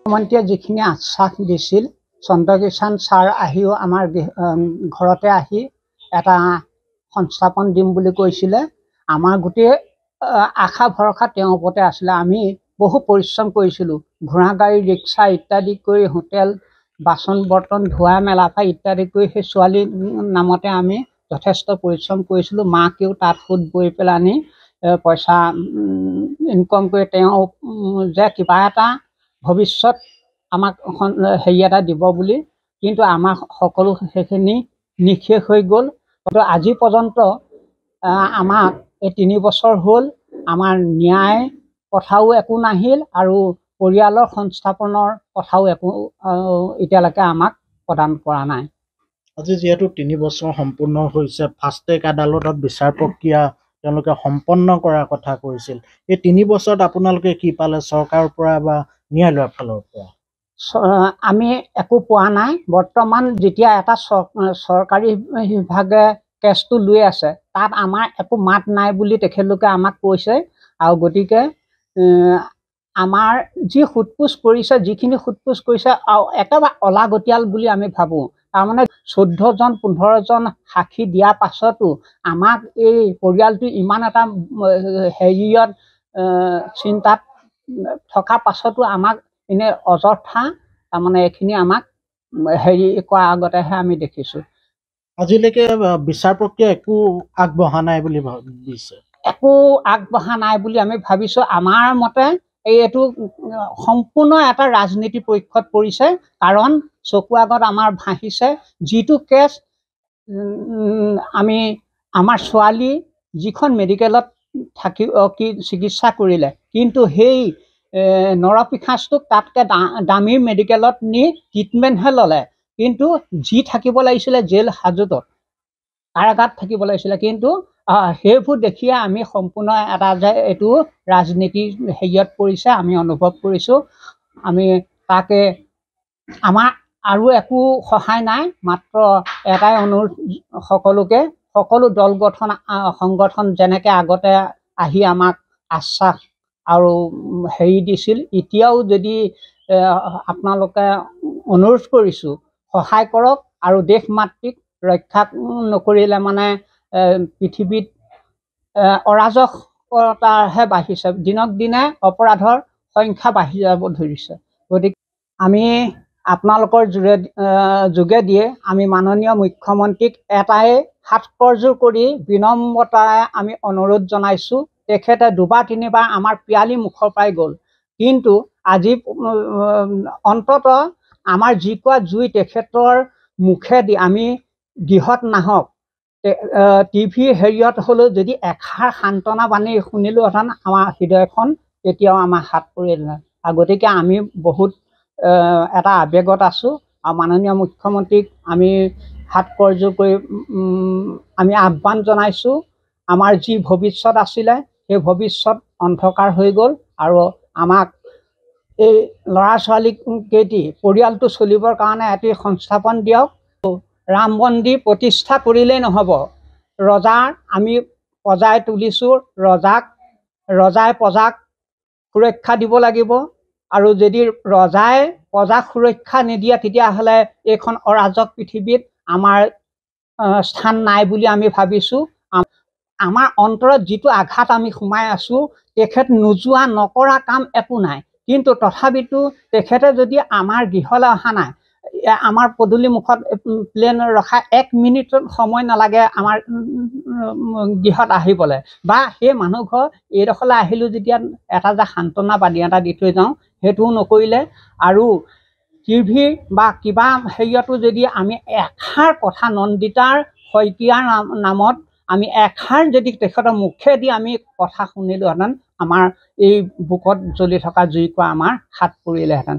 মুখ্যমন্ত্ৰীয়ে যিখিনি আশ্বাস দিছিল, চন্দ্ৰকিষাণ ছাৰ আহিও আমাৰ ঘৰতে আহি এটা সংস্থাপন দিম বুলি কৈছিলে। আমাৰ গোটেই আশা ভৰসা তেওঁৰ ওপৰতে আছিলে। আমি বহু পৰিশ্ৰম কৰিছিলোঁ, ঘোঁৰা গাড়ী, ৰিক্সা ইত্যাদি কৰি, হোটেল, বাচন বৰ্তন ধোৱা মেলা পৰা ইত্যাদি কৰি সেই ছোৱালীৰ নামতে আমি যথেষ্ট পৰিশ্ৰম কৰিছিলোঁ। মাকেও তাত সুত বৈ পেলাই আনি পইচা ইনকম কৰি তেওঁ যে কিবা এটা ভৱিষ্যত আমাক হেৰি এটা দিব বুলি, কিন্তু আমাক সকলো সেইখিনি নিঃশেষ হৈ গ'ল। কিন্তু আজি পৰ্যন্ত আমাক এই 3 বছৰ হ'ল আমাৰ ন্যায় কথাও একো নাহিল আৰু পৰিয়ালৰ সংস্থাপনৰ কথাও একো এতিয়ালৈকে আমাক প্ৰদান কৰা নাই। আজি যিহেতু 3 বছৰ সম্পূৰ্ণ হৈছে, ফাষ্ট ট্ৰেক আদালতত বিচাৰ প্ৰক্ৰিয়া তেওঁলোকে সম্পন্ন কৰাৰ কথা কৈছিল। এই 3 বছৰত আপোনালোকে কি পালে চৰকাৰৰ পৰা বা ন্যায়ালয়ৰ ফালৰ পৰা? আমি একো পোৱা নাই। বৰ্তমান যেতিয়া এটা চৰকাৰী বিভাগে কেছটো লৈ আছে, তাত আমাৰ একো মাত নাই বুলি তেখেতলোকে আমাক কৈছে। আৰু গতিকে আমাৰ যি সোধপোছ কৰিছে, যিখিনি সোধপোছ কৰিছে একেবাৰে অলাগতিয়াল বুলি আমি ভাবোঁ। তাৰমানে 14জন 15জন সাক্ষী দিয়াৰ পাছতো আমাক এই পৰিয়ালটো ইমান এটা হেৰিয়ত চিন্তাত থকাৰ পাছতো আমাক এনে অযথা তাৰমানে এইখিনি আমাক হেৰি কৰাৰ আগতেহে আমি দেখিছোঁ। আজিলৈকে বিচাৰ প্ৰক্ৰিয়া একো আগবঢ়া নাই বুলি ভাবিছে? একো আগবঢ়া নাই বুলি আমি ভাবিছোঁ। আমাৰ মতে এইটো সম্পূৰ্ণ এটা ৰাজনীতি পৰীক্ষাত পৰিছে। কাৰণ চকু আগত আমাৰ ভাহিছে যিটো কেছ আমাৰ ছোৱালী যিখন মেডিকেলত থাকি চিকিৎসা কৰিলে, কিন্তু সেই নৰপিশাচটোক তাতকৈ দামী মেডিকেলত নি ট্ৰিটমেণ্টহে ল'লে। কিন্তু যি থাকিব লাগিছিলে জেল হাজতত, কাৰাগাৰত থাকিব লাগিছিলে। কিন্তু সেইবোৰ দেখিয়ে আমি সম্পূৰ্ণ এটা যে এইটো ৰাজনীতিৰ হেৰিয়ত পৰিছে আমি অনুভৱ কৰিছোঁ। আমি তাকে আমাৰ আৰু একো সহায় নাই, মাত্ৰ এটাই অনুৰোধ সকলোকে, সকলো দল সংগঠন যেনেকৈ আগতে আহি আমাক আশ্বাস আৰু হেৰি দিছিল, এতিয়াও যদি আপোনালোকে অনুৰোধ কৰিছোঁ সহায় কৰক। আৰু দেশ মাতৃক ৰক্ষা নকৰিলে মানে পৃথিৱীত অৰাজকতাহে বাঢ়িছে, দিনক দিনে অপৰাধৰ সংখ্যা বাঢ়ি যাব ধৰিছে। গতিকে আমি আপোনালোকৰ যোগেদিয়ে আমি মাননীয় মুখ্যমন্ত্ৰীক এটাই হাত কৰযোৰ কৰি বিনম্ৰতাৰে আমি অনুৰোধ জনাইছোঁ। তেখেতে 2-3বাৰ আমাৰ পিয়ালি মুখৰ পৰাই গ'ল, কিন্তু আজি অন্ততঃ আমাৰ যি কোৱা জুই তেখেতৰ মুখেদি আমি গৃহত নাহক, টিভি হেৰিয়ত হ'লেও যদি এষাৰ সান্তনা বাণী শুনিলোহেঁতেন আমাৰ হৃদয়খন তেতিয়াও আমাৰ হাত পৰিলহেঁতেন। গতিকে আমি বহুত এটা আৱেগত আছোঁ। আৰু মাননীয় মুখ্যমন্ত্ৰীক আমি হাত কৰযোৰ কৰি আমি আহ্বান জনাইছোঁ। আমাৰ যি ভৱিষ্যত আছিলে সেই ভৱিষ্যত অন্ধকাৰ হৈ গ'ল। আৰু আমাক এই ল'ৰা ছোৱালীকেইটি পৰিয়ালটো চলিবৰ কাৰণে এটি সংস্থাপন দিয়ক। ৰাম মন্দিৰ প্ৰতিষ্ঠা কৰিলেই নহ'ব, ৰজাৰ আমি প্ৰজাই তুলিছোঁ, ৰজাই প্ৰজাক সুৰক্ষা দিব লাগিব। আৰু যদি ৰজাই প্ৰজাক সুৰক্ষা নিদিয়ে তেতিয়াহ'লে এইখন অৰাজক পৃথিৱীত আমাৰ স্থান নাই বুলি আমি ভাবিছোঁ। আমাৰ অন্তৰত যিটো আঘাত আমি সোমাই আছোঁ, তেখেত নোযোৱা নকৰা কাম একো নাই, কিন্তু তথাপিতো তেখেতে যদি আমাৰ গৃহলৈ অহা নাই, আমাৰ পদূলি মুখত প্লেন ৰখা 1 মিনিট সময় নালাগে আমাৰ গৃহত আহিবলৈ, বা সেই মানুহ ঘৰ এইডোখৰলৈ আহিলোঁ যেতিয়া এটা যে সান্তনা বাণী এটা দি থৈ যাওঁ সেইটোও নকৰিলে। আৰু টিভি বা কিবা হেৰিয়তো যদি আমি এষাৰ কথা নন্দিতাৰ শইকীয়াৰ নামত আমি এষাৰ যদি তেখেতৰ মুখেদি আমি কথা শুনিলোহেঁতেন, আমাৰ এই বুকত জ্বলি থকা জুইকুৰা আমাৰ হাত পৰিলেহেঁতেন।